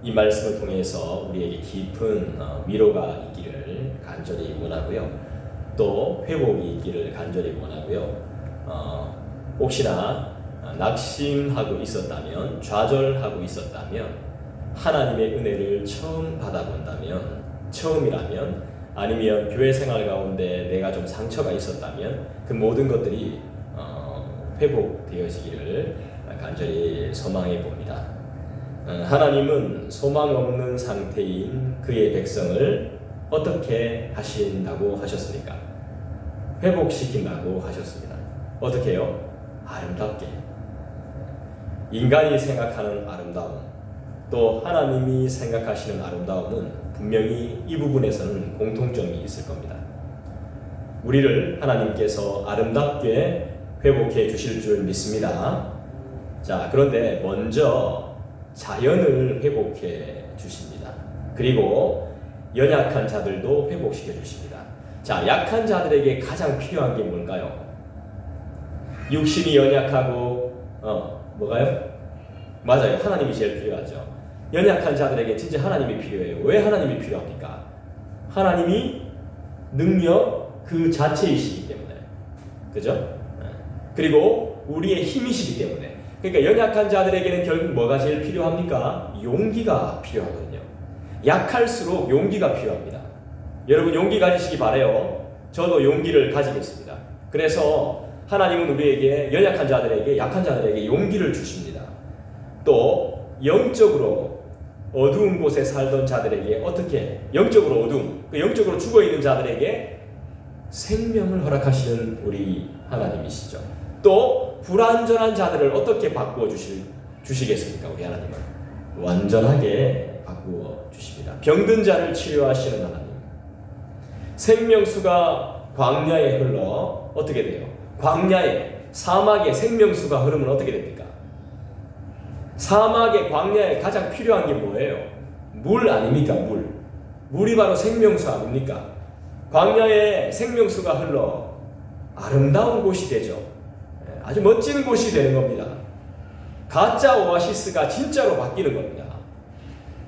이 말씀을 통해서 우리에게 깊은 위로가 있기를 간절히 원하고요. 또 회복이 있기를 간절히 원하고요. 혹시나 낙심하고 있었다면, 좌절하고 있었다면, 하나님의 은혜를 처음 받아본다면, 처음이라면, 아니면 교회 생활 가운데 내가 좀 상처가 있었다면 그 모든 것들이 회복되어지기를 간절히 소망해 봅니다. 하나님은 소망 없는 상태인 그의 백성을 어떻게 하신다고 하셨습니까? 회복시킨다고 하셨습니다. 어떻게 해요? 아름답게. 인간이 생각하는 아름다움, 또 하나님이 생각하시는 아름다움은 분명히 이 부분에서는 공통점이 있을 겁니다. 우리를 하나님께서 아름답게 회복해 주실 줄 믿습니다. 자, 그런데 먼저 자연을 회복해 주십니다. 그리고 연약한 자들도 회복시켜 주십니다. 자, 약한 자들에게 가장 필요한 게 뭘까요? 육신이 연약하고 뭐가요? 맞아요. 하나님이 제일 필요하죠. 연약한 자들에게 진짜 하나님이 필요해요. 왜 하나님이 필요합니까? 하나님이 능력 그 자체이시기 때문에. 그죠? 그리고 우리의 힘이시기 때문에. 그러니까 연약한 자들에게는 결국 뭐가 제일 필요합니까? 용기가 필요하거든요. 약할수록 용기가 필요합니다. 여러분 용기 가지시기 바라요. 저도 용기를 가지겠습니다. 그래서 하나님은 우리에게 연약한 자들에게, 약한 자들에게 용기를 주십니다. 또 영적으로 어두운 곳에 살던 자들에게 어떻게 영적으로 어둠, 영적으로 죽어있는 자들에게 생명을 허락하시는 우리 하나님이시죠. 또 불완전한 자들을 어떻게 바꾸어 주시겠습니까? 우리 하나님은 완전하게 바꾸어 주십니다. 병든 자를 치료하시는 하나님. 생명수가 광야에 흘러 어떻게 돼요? 광야에, 사막에 생명수가 흐르면 어떻게 됩니까? 사막의 광야에 가장 필요한 게 뭐예요? 물 아닙니까? 물이 바로 생명수 아닙니까? 광야에 생명수가 흘러 아름다운 곳이 되죠. 아주 멋진 곳이 되는 겁니다. 가짜 오아시스가 진짜로 바뀌는 겁니다.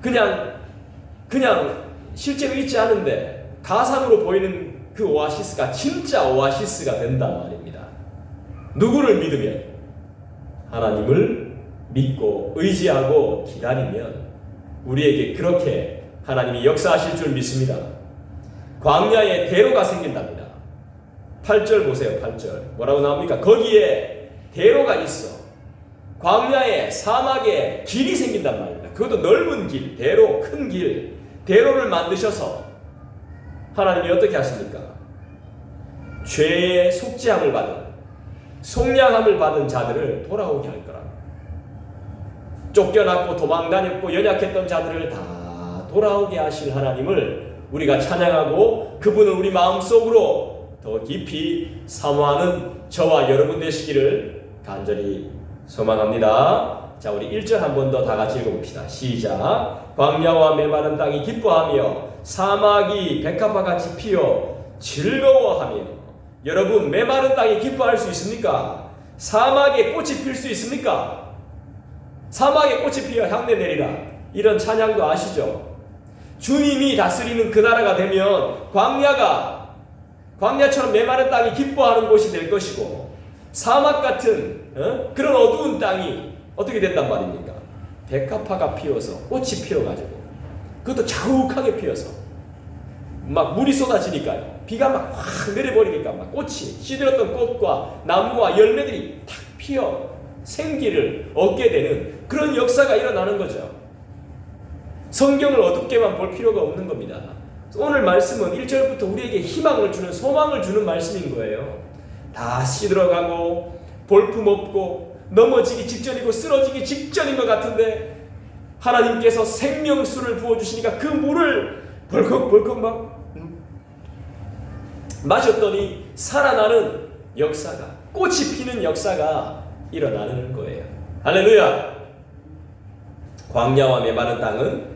그냥 실제로 있지 않은데 가상으로 보이는 그 오아시스가 진짜 오아시스가 된단 말입니다. 누구를 믿으면? 하나님을 믿고 의지하고 기다리면 우리에게 그렇게 하나님이 역사하실 줄 믿습니다. 광야에 대로가 생긴답니다. 8절 보세요. 8절 뭐라고 나옵니까? 거기에 대로가 있어. 광야에, 사막에 길이 생긴단 말입니다. 그것도 넓은 길, 대로, 큰 길, 대로를 만드셔서 하나님이 어떻게 하십니까? 죄의 속죄함을 받은, 속량함을 받은 자들을 돌아오게 할 거라. 쫓겨났고 도망다녔고 연약했던 자들을 다 돌아오게 하실 하나님을 우리가 찬양하고 그분을 우리 마음속으로 더 깊이 사모하는 저와 여러분 되시기를 간절히 소망합니다. 자, 우리 1절 한 번 더 다 같이 읽어봅시다. 시작. 광야와 메마른 땅이 기뻐하며 사막이 백합화같이 피어 즐거워하며. 여러분, 메마른 땅이 기뻐할 수 있습니까? 사막에 꽃이 필 수 있습니까? 사막에 꽃이 피어 향내 내리라. 이런 찬양도 아시죠? 주님이 다스리는 그 나라가 되면 광야처럼 메마른 땅이 기뻐하는 곳이 될 것이고, 사막 같은 그런 어두운 땅이 어떻게 된단 말입니까? 백합화가 피어서 꽃이 피어가지고, 그것도 자욱하게 피어서 막 물이 쏟아지니까요, 비가 막 확 내려버리니까 막 꽃이, 시들었던 꽃과 나무와 열매들이 탁 피어 생기를 얻게 되는 그런 역사가 일어나는 거죠. 성경을 어둡게만 볼 필요가 없는 겁니다. 오늘 말씀은 1절부터 우리에게 희망을 주는, 소망을 주는 말씀인 거예요. 다 시들어가고 볼품없고 넘어지기 직전이고 쓰러지기 직전인 것 같은데 하나님께서 생명수를 부어주시니까 그 물을 벌컥벌컥 막 마셨더니 살아나는 역사가, 꽃이 피는 역사가 일어나는 거예요. 할렐루야! 광야와 메마른 땅은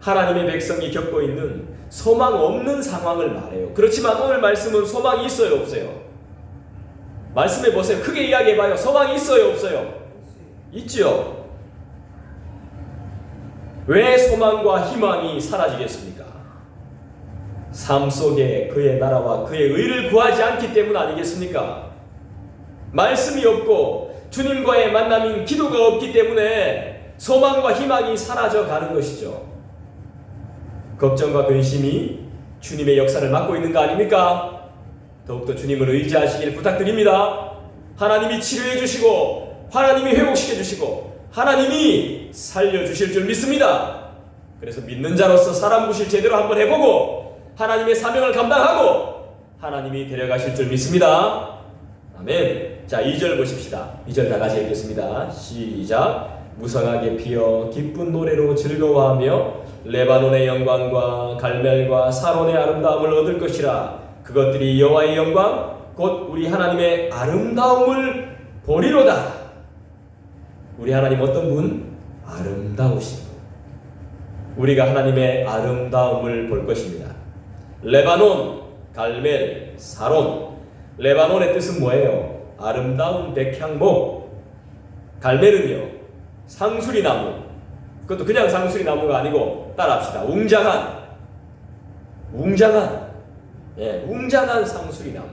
하나님의 백성이 겪고 있는 소망 없는 상황을 말해요. 그렇지만 오늘 말씀은 소망이 있어요, 없어요? 말씀해 보세요. 크게 이야기해 봐요. 소망이 있어요, 없어요? 있죠. 왜 소망과 희망이 사라지겠습니까? 삶 속에 그의 나라와 그의 의를 구하지 않기 때문 아니겠습니까? 말씀이 없고 주님과의 만남인 기도가 없기 때문에 소망과 희망이 사라져 가는 것이죠. 걱정과 근심이 주님의 역사를 막고 있는 거 아닙니까? 더욱더 주님을 의지하시길 부탁드립니다. 하나님이 치료해 주시고 하나님이 회복시켜 주시고 하나님이 살려주실 줄 믿습니다. 그래서 믿는 자로서 사람 구실 제대로 한번 해보고 하나님의 사명을 감당하고 하나님이 데려가실 줄 믿습니다. 아멘. 자, 2절 보십시다. 2절 다 같이 읽겠습니다. 시작. 무성하게 피어 기쁜 노래로 즐거워하며 레바논의 영광과 갈멜과 사론의 아름다움을 얻을 것이라. 그것들이 여호와의 영광 곧 우리 하나님의 아름다움을 보리로다. 우리 하나님 어떤 분? 아름다우신 분. 우리가 하나님의 아름다움을 볼 것입니다. 레바논, 갈멜, 사론. 레바논의 뜻은 뭐예요? 아름다운 백향목. 갈멜은요, 상수리나무. 그것도 그냥 상수리나무가 아니고 따라합시다. 웅장한 상수리나무.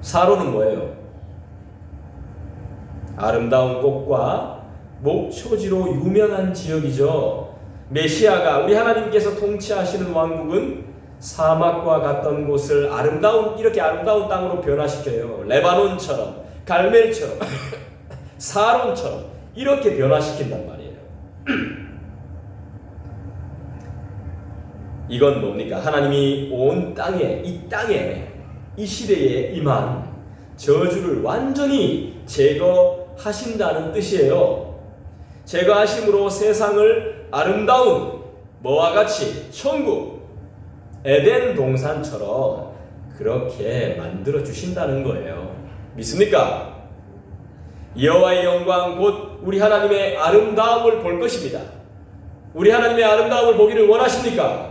사론은 뭐예요? 아름다운 꽃과 목초지로 유명한 지역이죠. 메시아가 우리 하나님께서 통치하시는 왕국은 사막과 같던 곳을 이렇게 아름다운 땅으로 변화시켜요. 레바논처럼, 갈멜처럼, 사론처럼 이렇게 변화시킨단 말이에요. 이건 뭡니까? 하나님이 온 땅에, 이 시대에 임한 저주를 완전히 제거하신다는 뜻이에요. 제거하심으로 세상을 아름다운 뭐와 같이 천국, 에덴 동산처럼 그렇게 만들어 주신다는 거예요. 믿습니까? 여호와의 영광 곧 우리 하나님의 아름다움을 볼 것입니다. 우리 하나님의 아름다움을 보기를 원하십니까?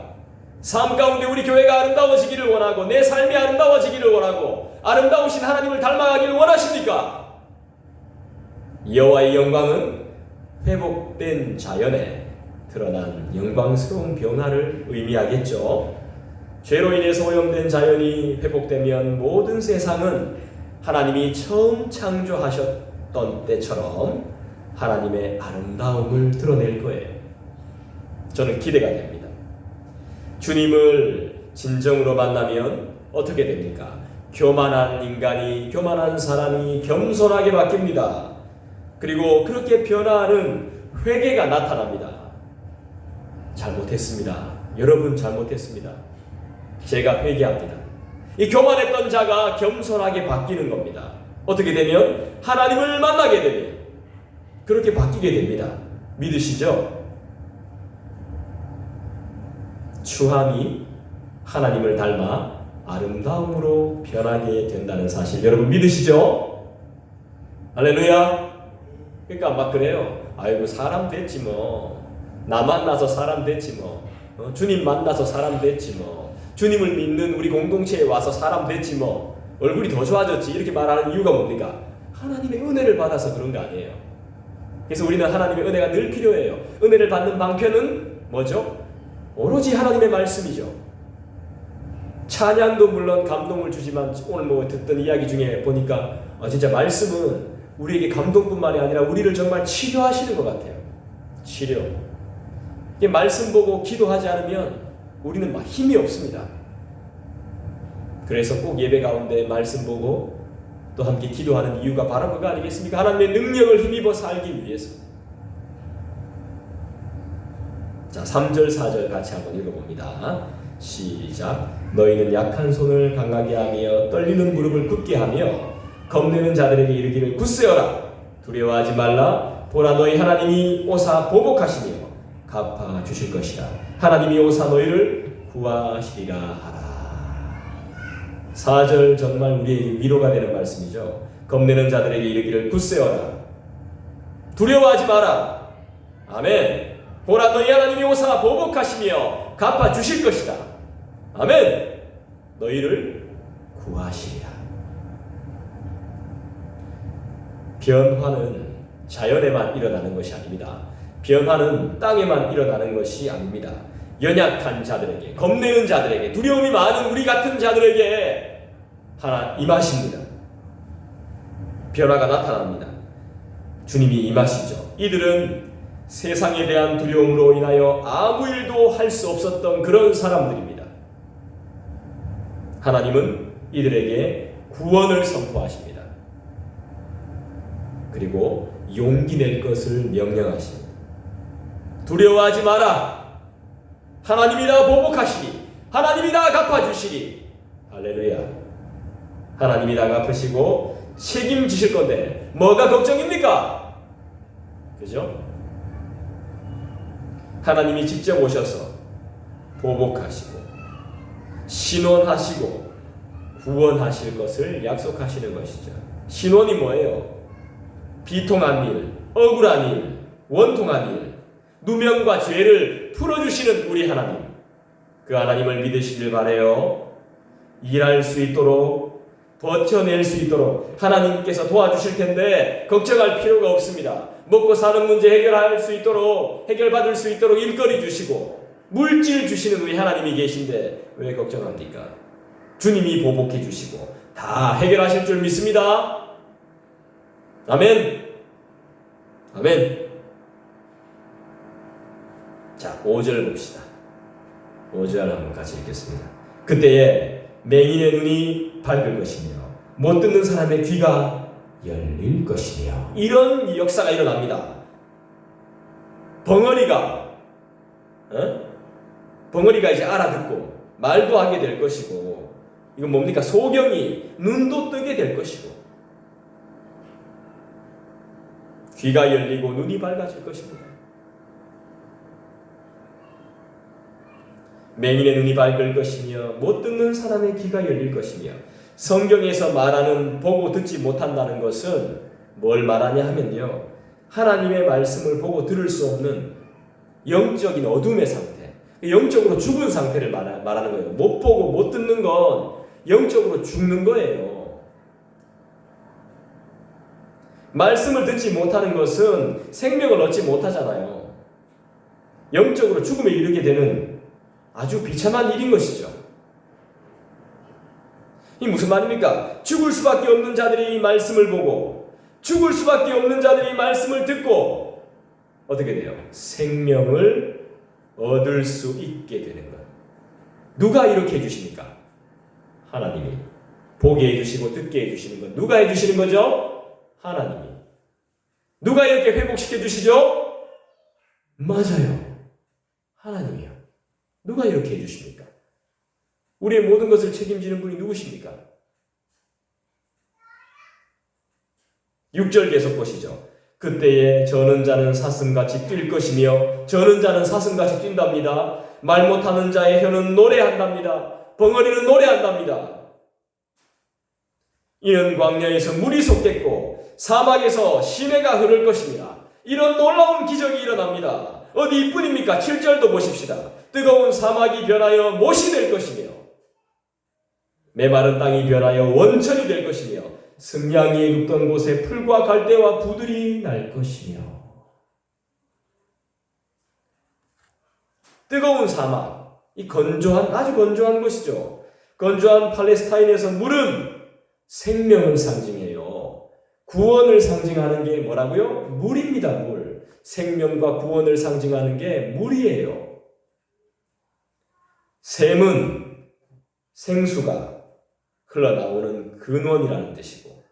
삶 가운데 우리 교회가 아름다워지기를 원하고 내 삶이 아름다워지기를 원하고 아름다우신 하나님을 닮아가기를 원하십니까? 여호와의 영광은 회복된 자연에 드러난 영광스러운 변화를 의미하겠죠. 죄로 인해서 오염된 자연이 회복되면 모든 세상은 하나님이 처음 창조하셨던 때처럼 하나님의 아름다움을 드러낼 거예요. 저는 기대가 됩니다. 주님을 진정으로 만나면 어떻게 됩니까? 교만한 사람이 겸손하게 바뀝니다. 그리고 그렇게 변화하는 회개가 나타납니다. 잘못했습니다. 여러분 잘못했습니다. 제가 회개합니다. 이 교만했던 자가 겸손하게 바뀌는 겁니다. 어떻게 되면? 하나님을 만나게 되면 그렇게 바뀌게 됩니다. 믿으시죠? 추함이 하나님을 닮아 아름다움으로 변하게 된다는 사실 여러분 믿으시죠? 할렐루야. 그러니까 막 그래요. 아이고 사람 됐지 뭐. 나 만나서 사람 됐지 뭐. 주님 만나서 사람 됐지 뭐. 주님을 믿는 우리 공동체에 와서 사람 됐지 뭐. 얼굴이 더 좋아졌지. 이렇게 말하는 이유가 뭡니까? 하나님의 은혜를 받아서 그런 거 아니에요. 그래서 우리는 하나님의 은혜가 늘 필요해요. 은혜를 받는 방편은 뭐죠? 오로지 하나님의 말씀이죠. 찬양도 물론 감동을 주지만 오늘 뭐 듣던 이야기 중에 보니까 진짜 말씀은 우리에게 감동뿐만이 아니라 우리를 정말 치료하시는 것 같아요. 치료. 말씀 보고 기도하지 않으면 우리는 막 힘이 없습니다. 그래서 꼭 예배 가운데 말씀 보고 또 함께 기도하는 이유가 바로 그거 아니겠습니까? 하나님의 능력을 힘입어 살기 위해서. 자, 3절 4절 같이 한번 읽어봅니다. 시작. 너희는 약한 손을 강하게 하며 떨리는 무릎을 굳게 하며 겁내는 자들에게 이르기를 굳세어라. 두려워하지 말라. 보라 너희 하나님이 오사 보복하시며 갚아 주실 것이라. 하나님이 오사 너희를 구하시리라 하라. 4절 정말 우리에게 위로가 되는 말씀이죠. 겁내는 자들에게 이르기를 굳세어라. 두려워하지 마라. 아멘. 보라 너희 하나님이 오사 보복하시며 갚아 주실 것이다. 아멘. 너희를 구하시리라. 변화는 자연에만 일어나는 것이 아닙니다. 변화는 땅에만 일어나는 것이 아닙니다. 연약한 자들에게, 겁내는 자들에게, 두려움이 많은 우리 같은 자들에게 하나 임하십니다. 변화가 나타납니다. 주님이 임하시죠. 이들은 세상에 대한 두려움으로 인하여 아무 일도 할 수 없었던 그런 사람들입니다. 하나님은 이들에게 구원을 선포하십니다. 그리고 용기 낼 것을 명령하십니다. 두려워하지 마라. 하나님이 다 보복하시리. 하나님이 다 갚아주시리. 할렐루야. 하나님이 다 갚으시고 책임지실 건데 뭐가 걱정입니까? 그죠? 하나님이 직접 오셔서 보복하시고 신원하시고 구원하실 것을 약속하시는 것이죠. 신원이 뭐예요? 비통한 일, 억울한 일, 원통한 일, 누명과 죄를 풀어주시는 우리 하나님, 그 하나님을 믿으시길 바라요. 일할 수 있도록, 버텨낼 수 있도록 하나님께서 도와주실 텐데 걱정할 필요가 없습니다. 먹고 사는 문제 해결할 수 있도록, 해결받을 수 있도록 일거리 주시고 물질 주시는 우리 하나님이 계신데 왜 걱정합니까? 주님이 보복해 주시고 다 해결하실 줄 믿습니다. 아멘. 아멘. 자, 5절 봅시다. 5절 한번 같이 읽겠습니다. 그때에 맹인의 눈이 밝을 것이며 못 듣는 사람의 귀가 열릴 것이며, 이런 역사가 일어납니다. 벙어리가 이제 알아듣고 말도 하게 될 것이고, 이건 뭡니까? 소경이 눈도 뜨게 될 것이고, 귀가 열리고 눈이 밝아질 것입니다. 맹인의 눈이 밝을 것이며 못 듣는 사람의 귀가 열릴 것이며, 성경에서 말하는 보고 듣지 못한다는 것은 뭘 말하냐 하면요, 하나님의 말씀을 보고 들을 수 없는 영적인 어둠의 상태, 영적으로 죽은 상태를 말하는 거예요. 못 보고 못 듣는 건 영적으로 죽는 거예요. 말씀을 듣지 못하는 것은 생명을 얻지 못하잖아요. 영적으로 죽음에 이르게 되는 아주 비참한 일인 것이죠. 이 무슨 말입니까? 죽을 수밖에 없는 자들이 이 말씀을 보고, 죽을 수밖에 없는 자들이 이 말씀을 듣고 어떻게 돼요? 생명을 얻을 수 있게 되는 것. 누가 이렇게 해주십니까? 하나님이. 보게 해주시고 듣게 해주시는 것 누가 해주시는 거죠? 하나님이. 누가 이렇게 회복시켜 주시죠? 맞아요, 하나님이요. 누가 이렇게 해주십니까? 우리의 모든 것을 책임지는 분이 누구십니까? 6절 계속 보시죠. 그때에 저는 자는 사슴같이 뛸 것이며, 저는 자는 사슴같이 뛴답니다. 말 못하는 자의 혀는 노래한답니다. 벙어리는 노래한답니다. 이는 광야에서 물이 솟겠고 사막에서 시내가 흐를 것입니다. 이런 놀라운 기적이 일어납니다. 어디 이뿐입니까? 7절도 보십시다. 뜨거운 사막이 변하여 못이 될 것이며, 메마른 땅이 변하여 원천이 될 것이며, 승냥이 눕던 곳에 풀과 갈대와 부들이 날 것이며. 뜨거운 사막, 이 건조한, 아주 건조한 곳이죠. 건조한 팔레스타인에서 물은 생명을 상징해요. 구원을 상징하는 게 뭐라고요? 물입니다. 물. 생명과 구원을 상징하는 게 물이에요. 샘은 생수가 흘러나오는 근원이라는 뜻이고,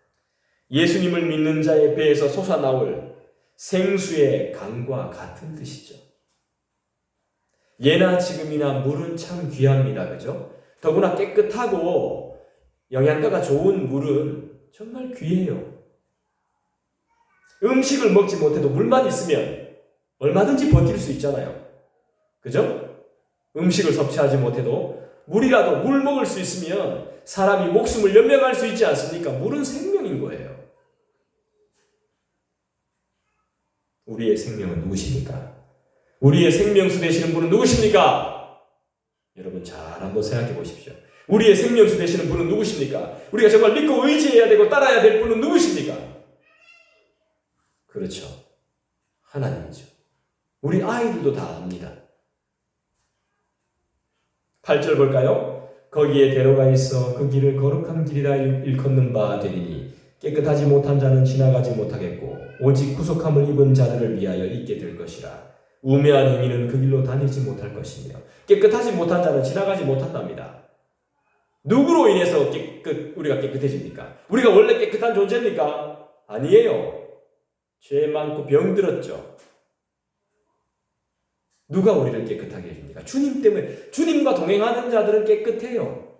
예수님을 믿는 자의 배에서 솟아나올 생수의 강과 같은 뜻이죠. 예나 지금이나 물은 참 귀합니다. 그죠? 더구나 깨끗하고 영양가가 좋은 물은 정말 귀해요. 음식을 먹지 못해도 물만 있으면 얼마든지 버틸 수 있잖아요. 그죠? 음식을 섭취하지 못해도 물이라도 물 먹을 수 있으면 사람이 목숨을 연명할 수 있지 않습니까? 물은 생명인 거예요. 우리의 생명은 누구십니까? 우리의 생명수 되시는 분은 누구십니까? 여러분 잘 한번 생각해 보십시오. 우리의 생명수 되시는 분은 누구십니까? 우리가 정말 믿고 의지해야 되고 따라야 될 분은 누구십니까? 그렇죠, 하나님이죠. 우리 아이들도 다 압니다. 8절 볼까요? 거기에 대로가 있어 그 길을 거룩한 길이라 일컫는 바 되리니 깨끗하지 못한 자는 지나가지 못하겠고 오직 구속함을 입은 자들을 위하여 있게 될 것이라. 우매한 행위는 그 길로 다니지 못할 것이며 깨끗하지 못한 자는 지나가지 못한답니다. 누구로 인해서 우리가 깨끗해집니까? 우리가 원래 깨끗한 존재입니까? 아니에요. 죄 많고 병들었죠. 누가 우리를 깨끗하게 해줍니까? 주님 때문에. 주님과 동행하는 자들은 깨끗해요.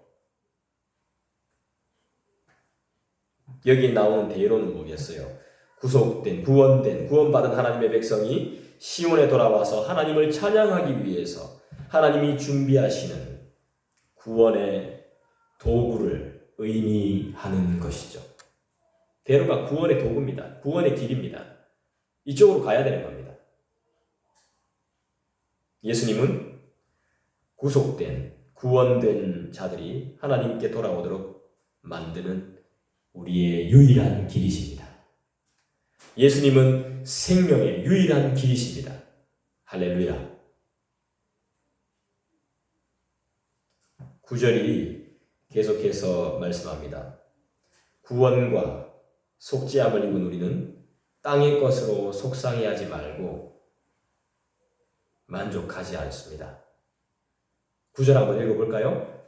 여기 나오는 대로는 뭐겠어요? 구속된, 구원받은 하나님의 백성이 시온에 돌아와서 하나님을 찬양하기 위해서 하나님이 준비하시는 구원의 도구를 의미하는 것이죠. 대로가 구원의 도구입니다. 구원의 길입니다. 이쪽으로 가야 되는 겁니다. 예수님은 구속된, 구원된 자들이 하나님께 돌아오도록 만드는 우리의 유일한 길이십니다. 예수님은 생명의 유일한 길이십니다. 할렐루야. 9절이 계속해서 말씀합니다. 구원과 속죄함을 입은 우리는 땅의 것으로 속상해하지 말고 만족하지 않습니다. 9절 한번 읽어볼까요?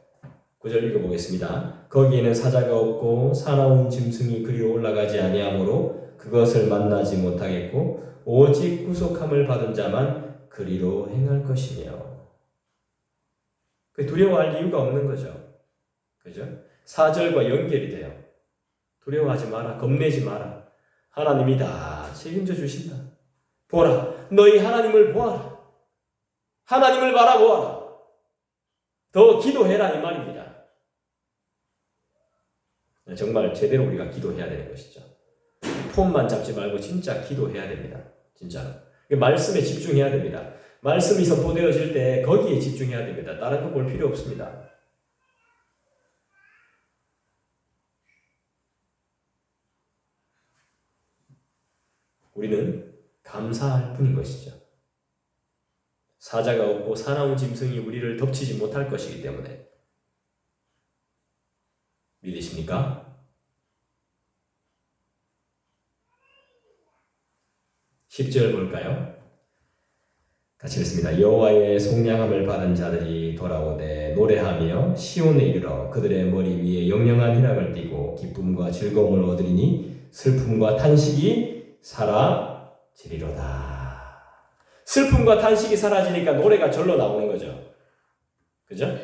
9절 읽어보겠습니다. 거기에는 사자가 없고 사나운 짐승이 그리로 올라가지 아니하므로 그것을 만나지 못하겠고 오직 구속함을 받은 자만 그리로 행할 것이며. 두려워할 이유가 없는 거죠. 그죠? 4절과 연결이 돼요. 두려워하지 마라. 겁내지 마라. 하나님이 다 책임져 주신다. 보라. 너희 하나님을 보아라. 하나님을 바라보아라. 더 기도해라 이 말입니다. 정말 제대로 우리가 기도해야 되는 것이죠. 폰만 잡지 말고 진짜 기도해야 됩니다. 진짜로. 말씀에 집중해야 됩니다. 말씀이 선포되어질 때 거기에 집중해야 됩니다. 다른 거 볼 필요 없습니다. 우리는 감사할 뿐인 것이죠. 사자가 없고 사나운 짐승이 우리를 덮치지 못할 것이기 때문에. 믿으십니까? (10절) 볼까요? 같이 읽습니다. 여호와의 속량함을 받은 자들이 돌아오되 노래하며 시온에 이르러 그들의 머리 위에 영영한 희락을 띠고 기쁨과 즐거움을 얻으리니 슬픔과 탄식이 사라지리로다. 슬픔과 탄식이 사라지니까 노래가 절로 나오는 거죠. 그죠?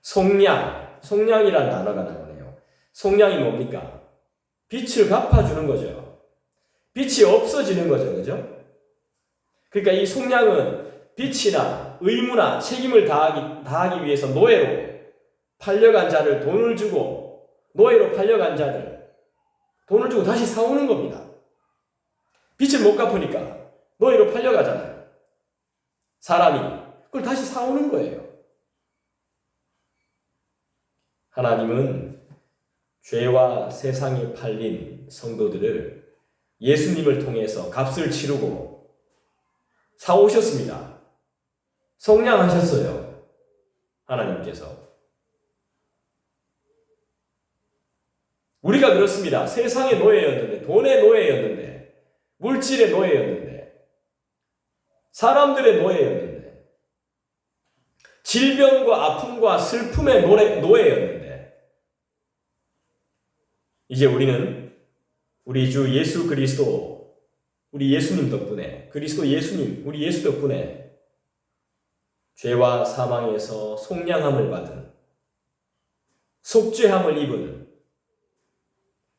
속량이란 단어가 나오네요. 속량이 뭡니까? 빛을 갚아주는 거죠. 빛이 없어지는 거죠. 그죠? 그러니까 이 속량은 빛이나 의무나 책임을 다하기 위해서 노예로 팔려간 자를 돈을 주고 노예로 팔려간 자들 돈을 주고 다시 사오는 겁니다. 빛을 못 갚으니까 노예로 팔려가잖아요. 사람이 그걸 다시 사오는 거예요. 하나님은 죄와 세상에 팔린 성도들을 예수님을 통해서 값을 치르고 사오셨습니다. 속량하셨어요. 하나님께서. 우리가 그렇습니다. 세상의 노예였는데, 돈의 노예였는데, 물질의 노예였는데, 사람들의 노예였는데, 질병과 아픔과 슬픔의 노예였는데, 이제 우리는 우리 주 예수 그리스도, 우리 예수님 덕분에, 그리스도 예수님, 우리 예수 덕분에 죄와 사망에서 속량함을 받은, 속죄함을 입은,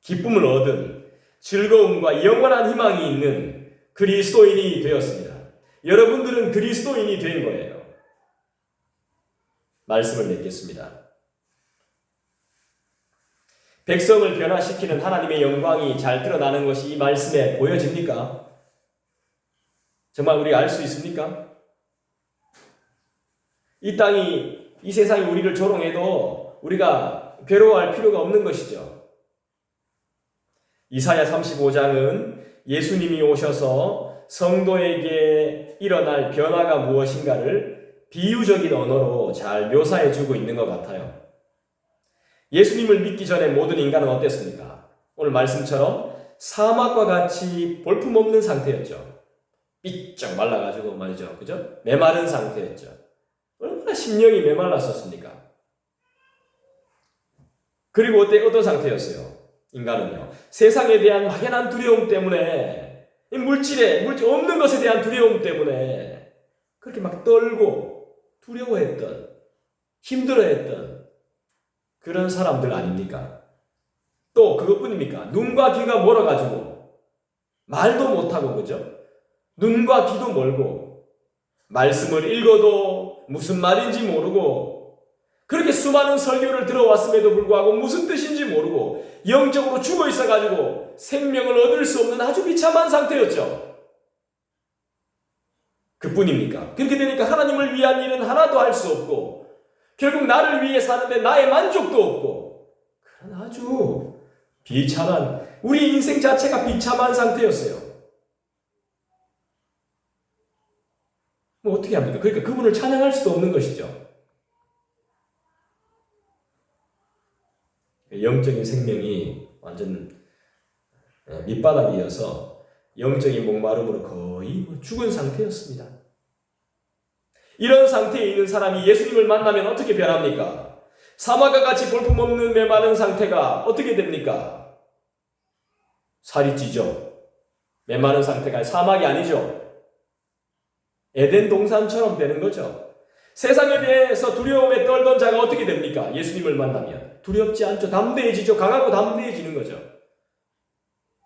기쁨을 얻은, 즐거움과 영원한 희망이 있는 그리스도인이 되었습니다. 여러분들은 그리스도인이 된 거예요. 말씀을 맺겠습니다. 백성을 변화시키는 하나님의 영광이 잘 드러나는 것이 이 말씀에 보여집니까? 정말 우리가 알 수 있습니까? 이 세상이 우리를 조롱해도 우리가 괴로워할 필요가 없는 것이죠. 이사야 35장은 예수님이 오셔서 성도에게 일어날 변화가 무엇인가를 비유적인 언어로 잘 묘사해 주고 있는 것 같아요. 예수님을 믿기 전에 모든 인간은 어땠습니까? 오늘 말씀처럼 사막과 같이 볼품없는 상태였죠. 삐쩍 말라가지고 말이죠. 그죠? 메마른 상태였죠. 얼마나 심령이 메말랐었습니까? 그리고 어떤 상태였어요? 인간은요. 세상에 대한 막연한 두려움 때문에, 물질 없는 것에 대한 두려움 때문에 그렇게 막 떨고 두려워했던, 힘들어했던 그런 사람들 아닙니까? 또 그것뿐입니까? 눈과 귀가 멀어가지고 말도 못하고, 그죠? 눈과 귀도 멀고 말씀을 읽어도 무슨 말인지 모르고 그렇게 수많은 설교를 들어왔음에도 불구하고 무슨 뜻인지 모르고 영적으로 죽어 있어가지고 생명을 얻을 수 없는 아주 비참한 상태였죠. 그뿐입니까? 그렇게 되니까 하나님을 위한 일은 하나도 할 수 없고 결국 나를 위해 사는데 나의 만족도 없고 그런 아주 비참한, 우리 인생 자체가 비참한 상태였어요. 뭐 어떻게 합니까? 그러니까 그분을 찬양할 수도 없는 것이죠. 영적인 생명이 완전 밑바닥이어서 영적인 목마름으로 거의 죽은 상태였습니다. 이런 상태에 있는 사람이 예수님을 만나면 어떻게 변합니까? 사막과 같이 볼품없는 메마른 상태가 어떻게 됩니까? 살이 찌죠. 메마른 상태가 사막이 아니죠. 에덴 동산처럼 되는 거죠. 세상에 대해서 두려움에 떨던 자가 어떻게 됩니까? 예수님을 만나면 두렵지 않죠. 담대해지죠. 강하고 담대해지는 거죠.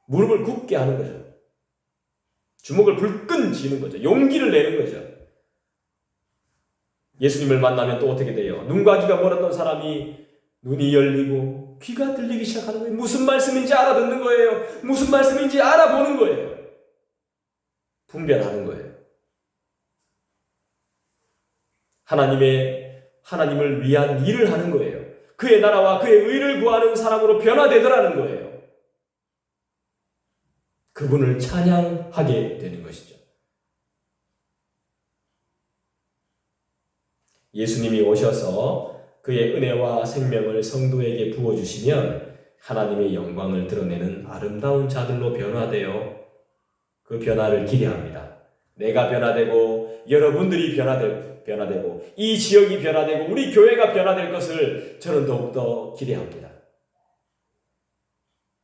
무릎을 굳게 하는 거죠. 주먹을 불끈 쥐는 거죠. 용기를 내는 거죠. 예수님을 만나면 또 어떻게 돼요? 눈과 귀가 멀었던 사람이 눈이 열리고 귀가 들리기 시작하는 거예요. 무슨 말씀인지 알아듣는 거예요. 무슨 말씀인지 알아보는 거예요. 분별하는 거예요. 하나님을 위한 일을 하는 거예요. 그의 나라와 그의 의를 구하는 사람으로 변화되더라는 거예요. 그분을 찬양하게 되는 것이죠. 예수님이 오셔서 그의 은혜와 생명을 성도에게 부어주시면 하나님의 영광을 드러내는 아름다운 자들로 변화되어 그 변화를 기대합니다. 내가 변화되고 여러분들이 변화되고 이 지역이 변화되고 우리 교회가 변화될 것을 저는 더욱더 기대합니다.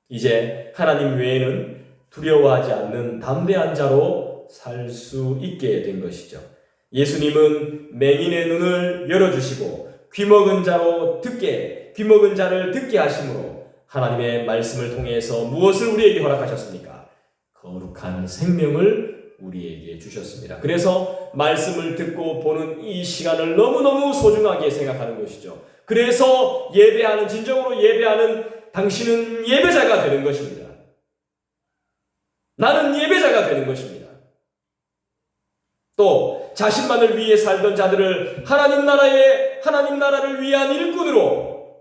이제 하나님 외에는 두려워하지 않는 담대한 자로 살 수 있게 된 것이죠. 예수님은 맹인의 눈을 열어주시고 귀먹은 자를 듣게 하심으로 하나님의 말씀을 통해서 무엇을 우리에게 허락하셨습니까? 거룩한 생명을 우리에게 주셨습니다. 그래서 말씀을 듣고 보는 이 시간을 너무너무 소중하게 생각하는 것이죠. 그래서 진정으로 예배하는 당신은 예배자가 되는 것입니다. 나는 예배자가 되는 것입니다. 또 자신만을 위해 살던 자들을 하나님 나라를 위한 일꾼으로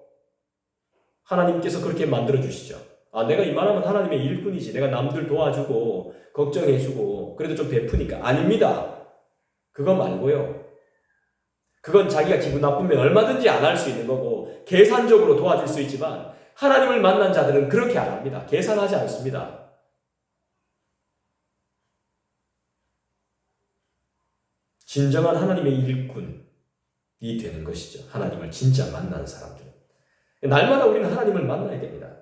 하나님께서 그렇게 만들어 주시죠. 내가 이만하면 하나님의 일꾼이지. 내가 남들 도와주고 걱정해주고 그래도 좀 베푸니까. 아닙니다. 그거 말고요. 그건 자기가 기분 나쁘면 얼마든지 안 할 수 있는 거고 계산적으로 도와줄 수 있지만 하나님을 만난 자들은 그렇게 안 합니다. 계산하지 않습니다. 진정한 하나님의 일꾼이 되는 것이죠. 하나님을 진짜 만난 사람들. 날마다 우리는 하나님을 만나야 됩니다.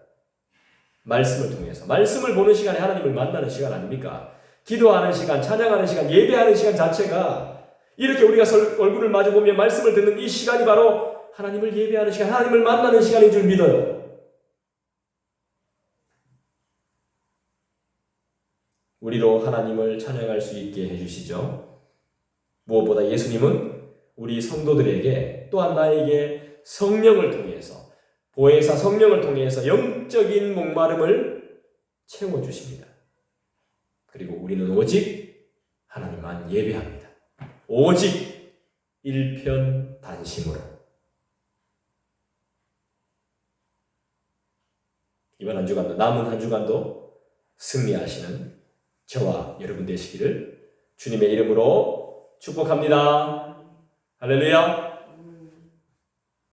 말씀을 통해서. 말씀을 보는 시간에 하나님을 만나는 시간 아닙니까? 기도하는 시간, 찬양하는 시간, 예배하는 시간 자체가 이렇게 우리가 얼굴을 마주보며 말씀을 듣는 이 시간이 바로 하나님을 예배하는 시간, 하나님을 만나는 시간인 줄 믿어요. 우리로 하나님을 찬양할 수 있게 해주시죠. 무엇보다 예수님은 우리 성도들에게 또한 나에게 성령을 통해서 보혜사 성령을 통해서 영적인 목마름을 채워주십니다. 그리고 우리는 오직 하나님만 예배합니다. 오직 일편단심으로. 이번 한 주간도 남은 한 주간도 승리하시는 저와 여러분 되시기를 주님의 이름으로 축복합니다. 할렐루야.